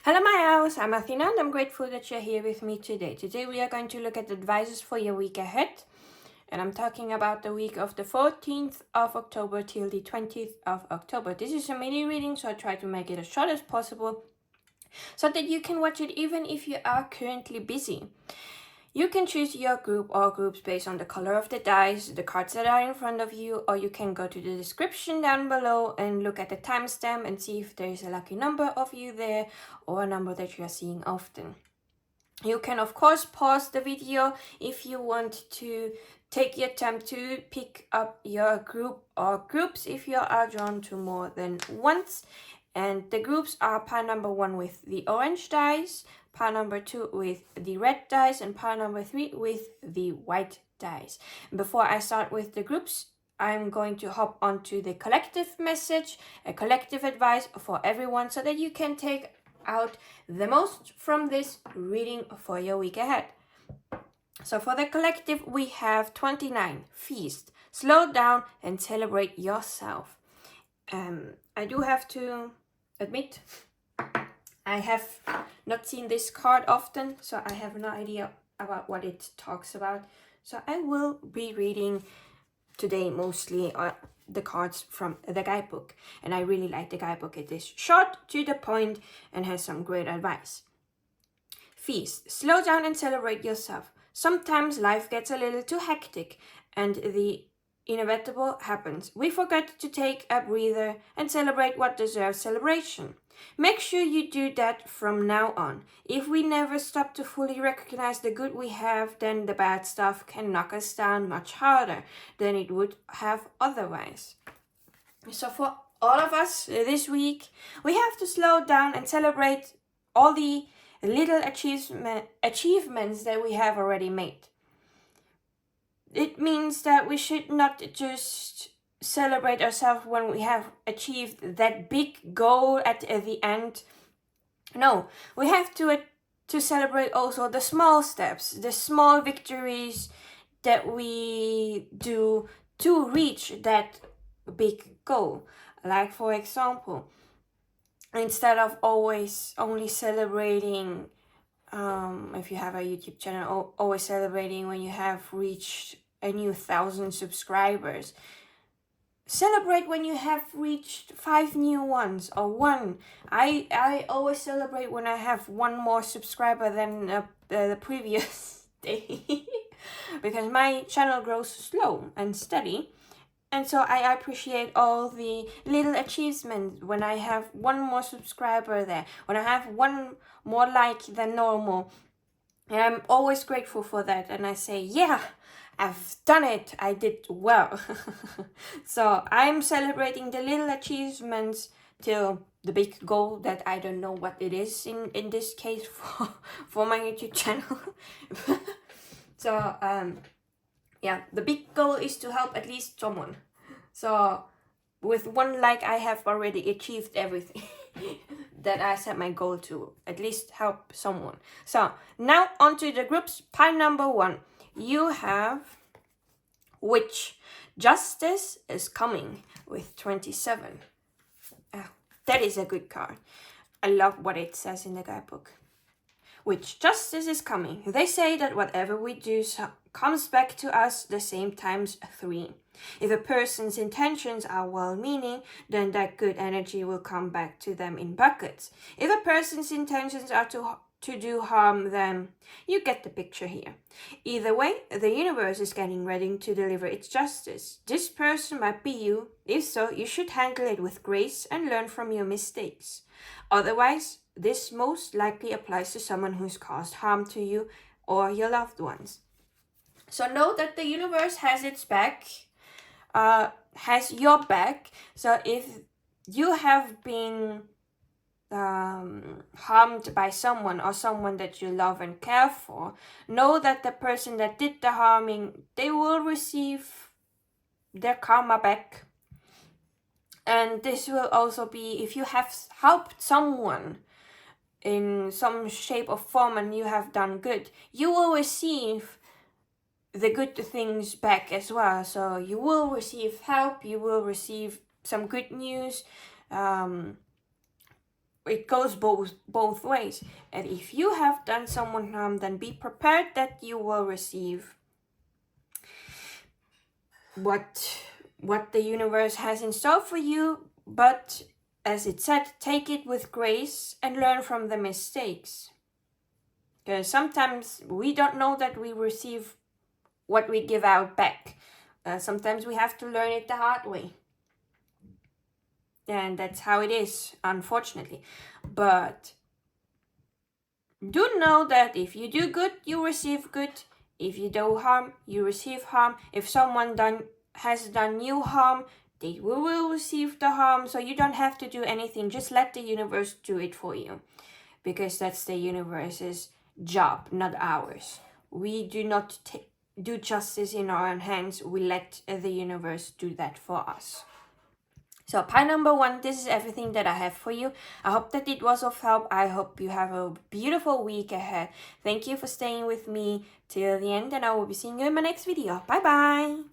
Hello my owls, I'm Athina and I'm grateful that you're here with me today. Today we are going to look at the advices for your week ahead. And I'm talking about the week of the 14th of October till the 20th of October. This is a mini reading, so I try to make it as short as possible so that you can watch it even if you are currently busy. You can choose your group or groups based on the color of the dice, the cards that are in front of you, or you can go to the description down below and look at the timestamp and see if there is a lucky number of you there or a number that you are seeing often. You can of course pause the video if you want to take your time to pick up your group or groups if you are drawn to more than once. And the groups are pile number 1 with the orange dice, pile number 2 with the red dice, and pile number 3 with the white dice. Before I start with the groups, I'm going to hop onto the collective message, a collective advice for everyone so that you can take out the most from this reading for your week ahead. So for the collective, we have 29, feast, slow down and celebrate yourself. I do have to admit, I have not seen this card often, so I have no idea about what it talks about. So I will be reading today mostly the cards from the guidebook, and I really like the guidebook. It is short, to the point, and has some great advice. Feast, slow down and celebrate yourself. Sometimes life gets a little too hectic and the inevitable happens. We forget to take a breather and celebrate what deserves celebration. Make sure you do that from now on. If we never stop to fully recognize the good we have, then the bad stuff can knock us down much harder than it would have otherwise. So for all of us this week, we have to slow down and celebrate all the little achievements that we have already made. It means that we should not just celebrate ourselves when we have achieved that big goal at the end. No, we have to celebrate also the small steps, the small victories that we do to reach that big goal. Like for example, instead of always only celebrating, if you have a YouTube channel, always celebrating when you have reached a new 1,000 subscribers. Celebrate when you have reached 5 new ones or 1. I always celebrate when I have 1 more subscriber than the previous day because my channel grows slow and steady. And so I appreciate all the little achievements when I have 1 more subscriber there, when I have 1 more like than normal. And I'm always grateful for that. And I say, yeah, I've done it. I did well. So I'm celebrating the little achievements till the big goal that I don't know what it is in this case for my YouTube channel. So yeah, the big goal is to help at least someone. So with 1 like, I have already achieved everything that I set my goal to, at least help someone. So now onto the groups. Pile number 1, you have Witch. Justice is coming with 27. That is a good card. I love what it says in the guidebook. Which justice is coming. They say that whatever we do comes back to us the same times 3. If a person's intentions are well-meaning, then that good energy will come back to them in buckets. If a person's intentions are to do harm, then you get the picture here. Either way, the universe is getting ready to deliver its justice. This person might be you. If so, you should handle it with grace and learn from your mistakes. Otherwise, this most likely applies to someone who's caused harm to you or your loved ones. So know that the universe has its back, has your back. So if you have been harmed by someone or someone that you love and care for, know that the person that did the harming, they will receive their karma back. And this will also be if you have helped someone in some shape or form and you have done good, you will receive the good things back as well. So you will receive help, you will receive some good news, it goes both ways. And if you have done someone harm, then be prepared that you will receive what the universe has in store for you. But as it said, take it with grace and learn from the mistakes. Because sometimes we don't know that we receive what we give out back. Sometimes we have to learn it the hard way. And that's how it is, unfortunately. But do know that if you do good, you receive good. If you do harm, you receive harm. If someone has done you harm, they will receive the harm. So you don't have to do anything. Just let the universe do it for you. Because that's the universe's job, not ours. We do not do justice in our own hands. We let the universe do that for us. So pile number 1, this is everything that I have for you. I hope that it was of help. I hope you have a beautiful week ahead. Thank you for staying with me till the end, and I will be seeing you in my next video. Bye bye.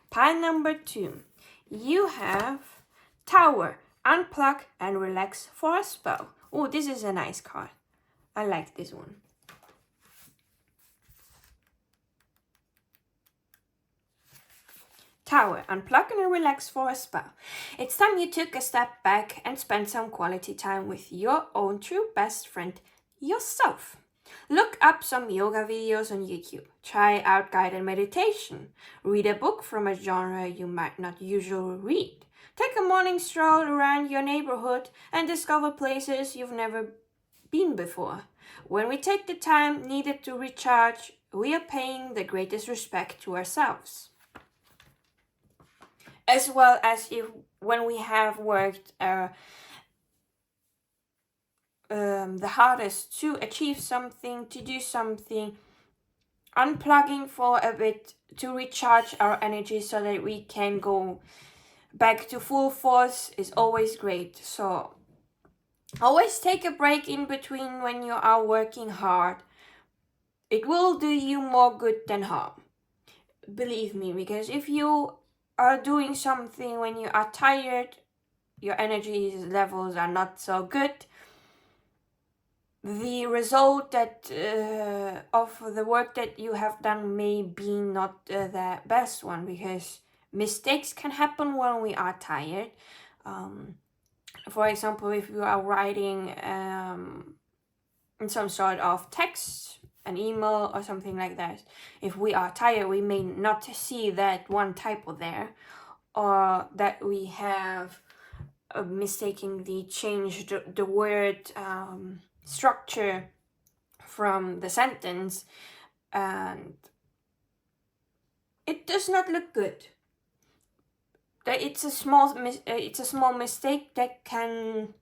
Pile number 2, you have Tower, unplug and relax for a spell. Oh, this is a nice card. I like this one. Tower, unplug and relax for a spell. It's time you took a step back and spent some quality time with your own true best friend, yourself. Look up some yoga videos on YouTube. Try out guided meditation. Read a book from a genre you might not usually read. Take a morning stroll around your neighborhood and discover places you've never been before. When we take the time needed to recharge, we are paying the greatest respect to ourselves. As well as when we have worked the hardest to achieve something, to do something, unplugging for a bit to recharge our energy so that we can go back to full force is always great. So always take a break in between when you are working hard. It will do you more good than harm. Believe me, because if you are doing something when you are tired, your energy levels are not so good, the result that of the work that you have done may be not the best one, because mistakes can happen when we are tired. For example, if you are writing in some sort of text, an email or something like that, if we are tired, we may not see that one typo there, or that we have mistakenly changed the word structure from the sentence, and it does not look good. It's a small mistake that can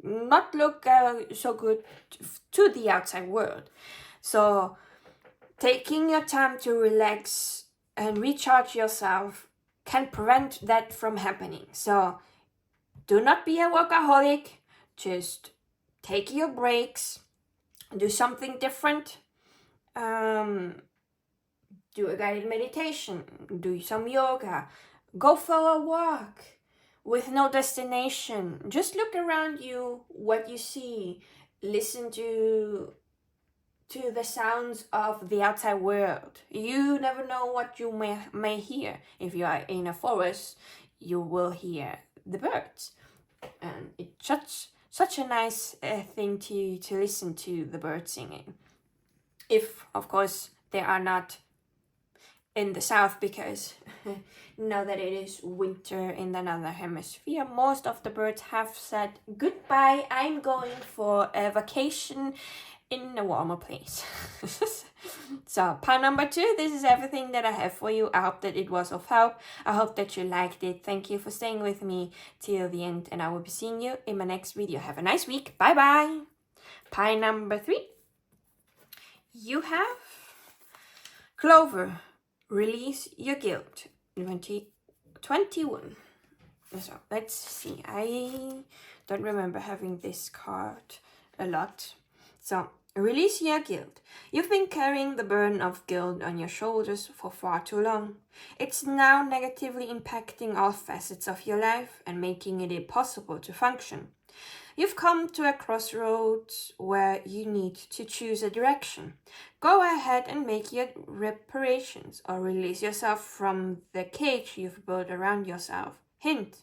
not look so good to the outside world. So taking your time to relax and recharge yourself can prevent that from happening. So do not be a workaholic. Just take your breaks. Do something different. Do a guided meditation. Do some yoga. Go for a walk with no destination. Just look around you, what you see. Listen to the sounds of the outside world. You never know what you may hear. If you are in a forest, you will hear the birds, and it's such a nice thing to listen to the birds singing. If of course they are not in the south, because now that it is winter in the northern hemisphere, most of the birds have said goodbye. I'm going for a vacation in a warmer place. So pile number 2, this is everything that I have for you. I hope that it was of help. I hope that you liked it. Thank you for staying with me till the end, and I will be seeing you in my next video. Have a nice week. Bye bye. Pile number 3, you have Clover, release your guilt, 2021. So let's see, I don't remember having this card a lot. So release your guilt. You've been carrying the burden of guilt on your shoulders for far too long. It's now negatively impacting all facets of your life and making it impossible to function. You've come to a crossroads where you need to choose a direction. Go ahead and make your reparations or release yourself from the cage you've built around yourself. Hint: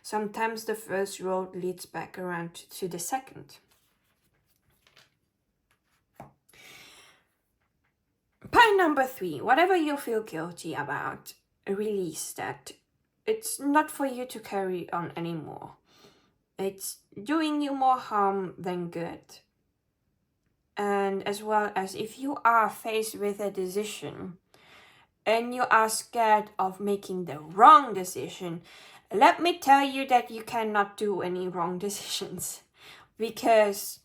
sometimes the first road leads back around to the second. Point number 3, whatever you feel guilty about, release that. It's not for you to carry on anymore. It's doing you more harm than good. And as well as if you are faced with a decision and you are scared of making the wrong decision, let me tell you that you cannot do any wrong decisions, because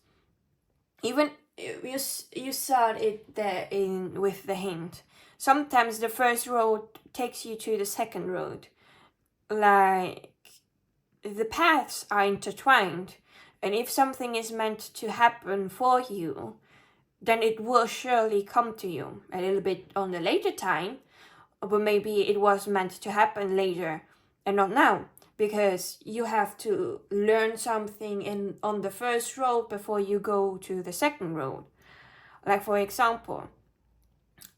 even you saw it there with the hint. Sometimes the first road takes you to the second road. Like, the paths are intertwined, and if something is meant to happen for you, then it will surely come to you a little bit on the later time, but maybe it was meant to happen later and not now, because you have to learn something on the first road before you go to the second road. Like, for example,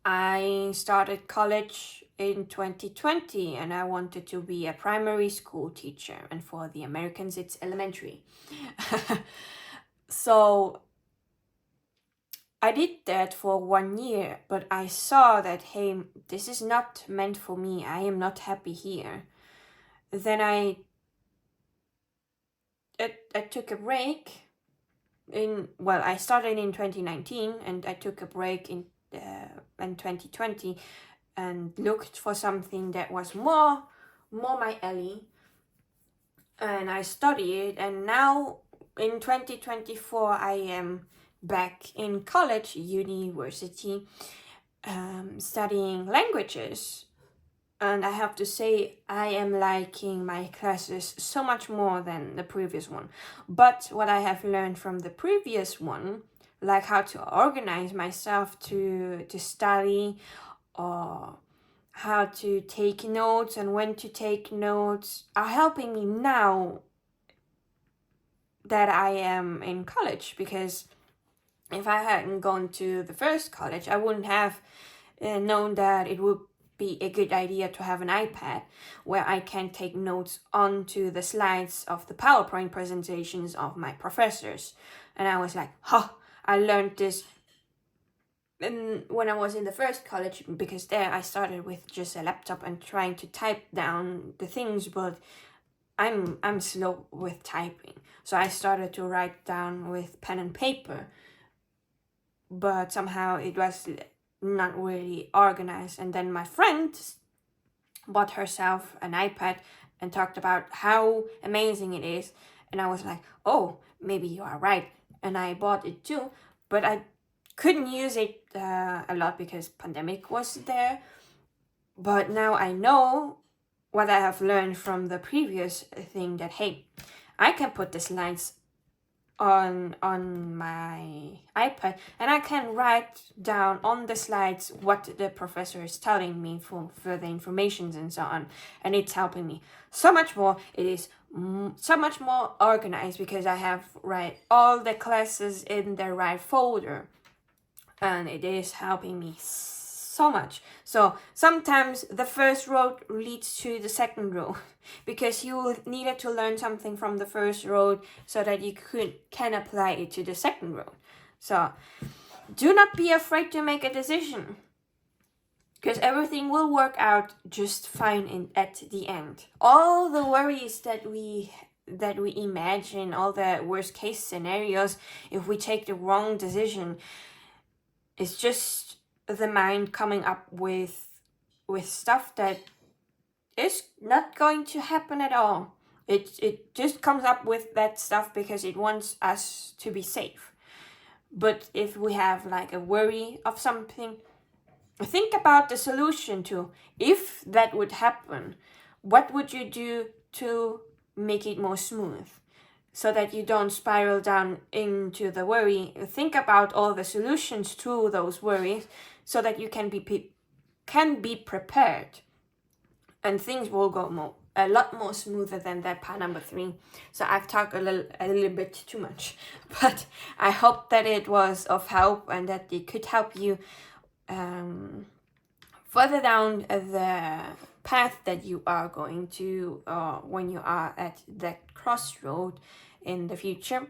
I started college in 2020 and I wanted to be a primary school teacher, and for the Americans it's elementary. So I did that for 1 year, but I saw that, hey, this is not meant for me. I am not happy here. Then I took a break. I started in 2019 and I took a break in 2020 and looked for something that was more my alley. And I studied, and now in 2024 I am back in college, university, studying languages. And I have to say, I am liking my classes so much more than the previous one. But what I have learned from the previous one, like how to organize myself to study, or how to take notes and when to take notes, are helping me now that I am in college. Because if I hadn't gone to the first college, I wouldn't have known that it would be a good idea to have an iPad where I can take notes onto the slides of the PowerPoint presentations of my professors. And I was like, I learned this when I was in the first college, because there I started with just a laptop and trying to type down the things, but I'm slow with typing. So I started to write down with pen and paper, but somehow it was not really organized. And then my friend bought herself an iPad and talked about how amazing it is, and I was like, oh, maybe you are right. And I bought it too, but I couldn't use it a lot because pandemic was there. But now I know what I have learned from the previous thing, that hey, I can put the slides on my iPad and I can write down on the slides what the professor is telling me for further informations and so on, and it's helping me so much more. It is so much more organized because I have all the classes in the right folder, and it is helping me so much. So sometimes the first road leads to the second road because you needed to learn something from the first road so that you can apply it to the second road. So do not be afraid to make a decision, because everything will work out just fine at the end. All the worries that we imagine, all the worst case scenarios, if we take the wrong decision, it's just the mind coming up with stuff that is not going to happen at all. It just comes up with that stuff because it wants us to be safe. But if we have like a worry of something, think about the solution to, if that would happen, what would you do to make it more smooth so that you don't spiral down into the worry? Think about all the solutions to those worries so that you can be prepared, and things will go a lot more smoother than that pile number 3. So I've talked a little bit too much, but I hope that it was of help and that it could help you further down the path that you are going to when you are at that crossroad in the future.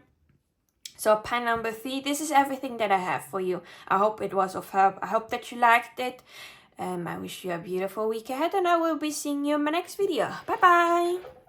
So pile number 3, this is everything that I have for you. I hope it was of help. I hope that you liked it. I wish you a beautiful week ahead, and I will be seeing you in my next video. Bye bye.